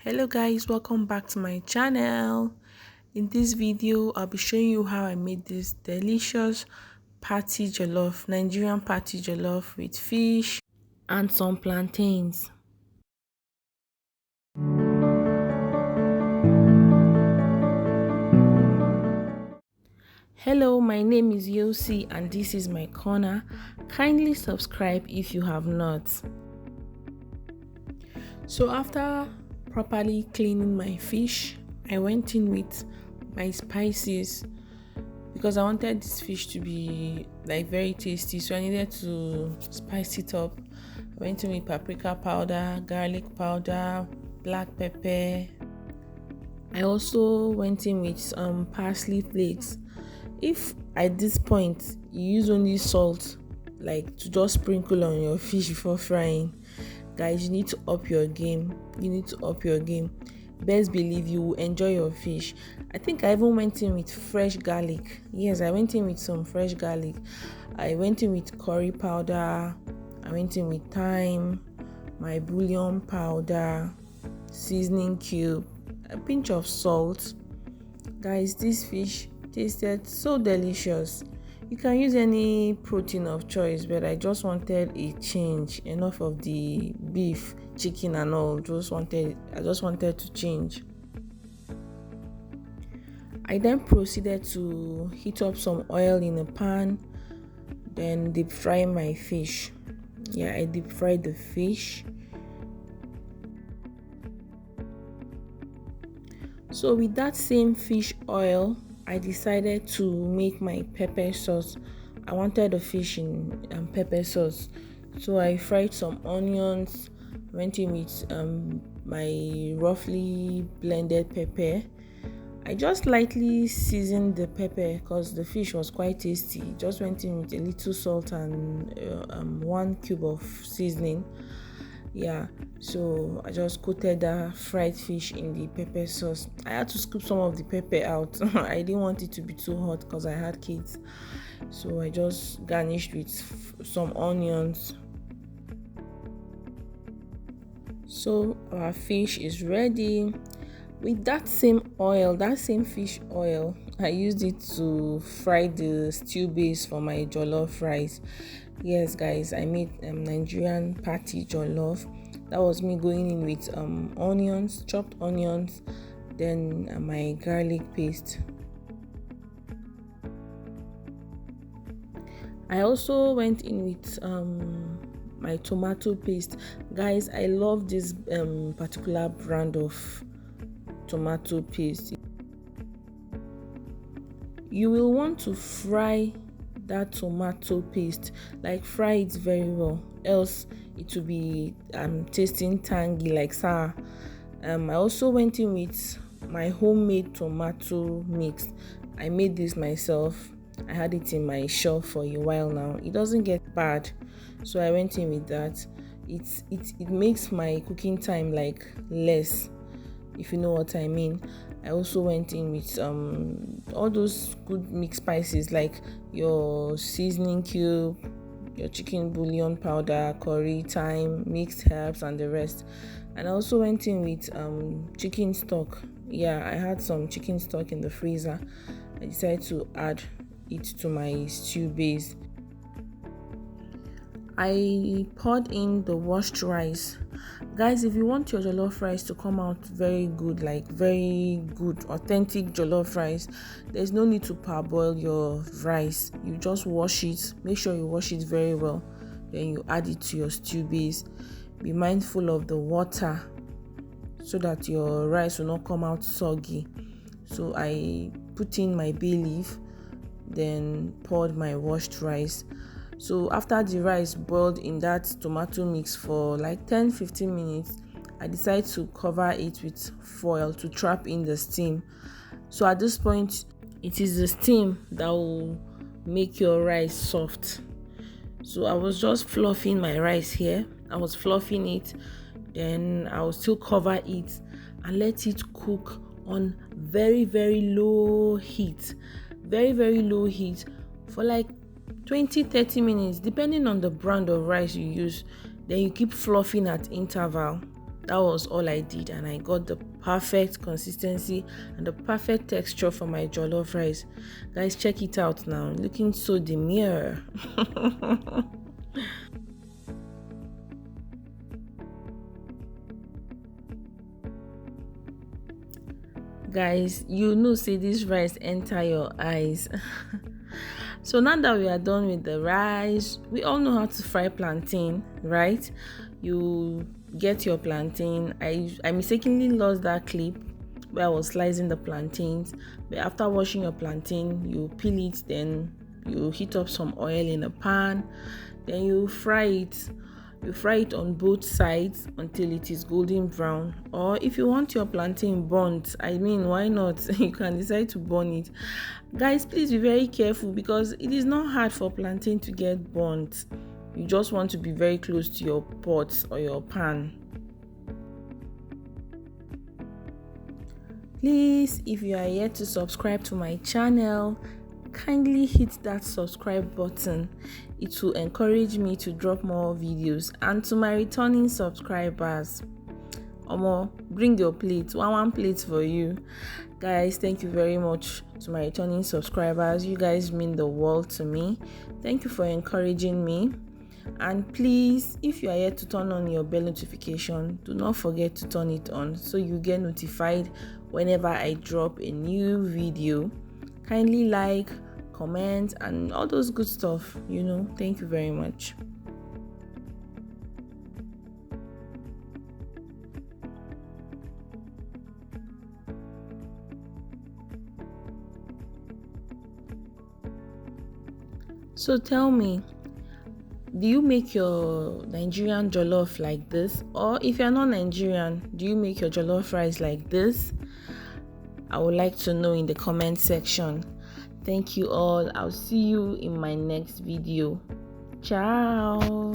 Hello guys, welcome back to my channel. In this video I'll be showing you how I made this delicious party jollof, Nigerian party jollof with fish and some plantains. Hello, my name is Yosi and this is my corner. Kindly subscribe if you have not. So after properly cleaning my fish, I went in with my spices because I wanted this fish to be like very tasty, so I needed to spice it up. I went in with paprika powder, garlic powder, black pepper. I also went in with some parsley flakes. If at this point you use only salt, like to just sprinkle on your fish before frying, guys, you need to up your game. Best believe you will enjoy your fish. I think I even went in with fresh garlic. Yes, I went in with some fresh garlic. I went in with curry powder. I went in with thyme, my bouillon powder, seasoning cube, a pinch of salt. Guys, this fish tasted so delicious. You can use any protein of choice, but I just wanted a change. Enough of the beef, chicken and all. I just wanted to change. I then proceeded to heat up some oil in a pan, then deep fry my fish. I deep fried the fish. So with that same fish oil, I decided to make my pepper sauce. I wanted the fish in pepper sauce, so I fried some onions, went in with my roughly blended pepper. I just lightly seasoned the pepper because the fish was quite tasty. Just went in with a little salt and 1 cube of seasoning. So I just coated that fried fish in the pepper sauce. I had to scoop some of the pepper out. I didn't want it to be too hot because I had kids, so I just garnished with some onions. So our fish is ready. With that same fish oil, I used it to fry the stew base for my jollof rice. Yes guys, I made Nigerian party jollof. That was me going in with chopped onions, then my garlic paste. I also went in with my tomato paste. Guys, I love this particular brand of tomato paste. You will want to fry that tomato paste, like fry it very well, else it will be tasting tangy like sour. I also went in with my homemade tomato mix. I made this myself. I had it in my shelf for a while now. It doesn't get bad, so I went in with that. It makes my cooking time like less, if you know what I mean. I also went in with all those good mixed spices like your seasoning cube, your chicken bouillon powder, curry, thyme, mixed herbs and the rest. And I also went in with chicken stock. I had some chicken stock in the freezer. I decided to add it to my stew base. I poured in the washed rice. Guys, if you want your jollof rice to come out very good, like very good authentic jollof rice, there's no need to parboil your rice. You just wash it. Make sure you wash it very well, then you add it to your stew base. Be mindful of the water so that your rice will not come out soggy. So I put in my bay leaf, then poured my washed rice. So after the rice boiled in that tomato mix for like 10-15 minutes, I decided to cover it with foil to trap in the steam. So at this point, it is the steam that will make your rice soft. So I was just fluffing my rice here. I was fluffing it, then I will still cover it and let it cook on very, very low heat. Very, very low heat for like 20-30 minutes, depending on the brand of rice you use. Then you keep fluffing at interval. That was all I did, and I got the perfect consistency and the perfect texture for my jollof rice. Guys, check it out now, looking so demure. Guys, you know say this rice enter your eyes. So now that we are done with the rice, we all know how to fry plantain, right? You get your plantain. I mistakenly lost that clip where I was slicing the plantains, but after washing your plantain, you peel it, then you heat up some oil in a pan, then you fry it. You fry it on both sides until it is golden brown. Or if you want your plantain burnt, I mean, why not? You can decide to burn it. Guys, please be very careful because it is not hard for plantain to get burnt. You just want to be very close to your pot or your pan. Please, if you are yet to subscribe to my channel, kindly hit that subscribe button. It will encourage me to drop more videos. And to my returning subscribers, Omo, bring your plate. One plate for you. Guys, thank you very much to my returning subscribers. You guys mean the world to me. Thank you for encouraging me. And please, if you are yet to turn on your bell notification, do not forget to turn it on so you get notified whenever I drop a new video. Kindly like, comment, and all those good stuff, Thank you very much. So tell me, do you make your Nigerian jollof like this? Or if you're not Nigerian, do you make your jollof rice like this? I would like to know in the comment section. Thank you all. I'll see you in my next video. Ciao.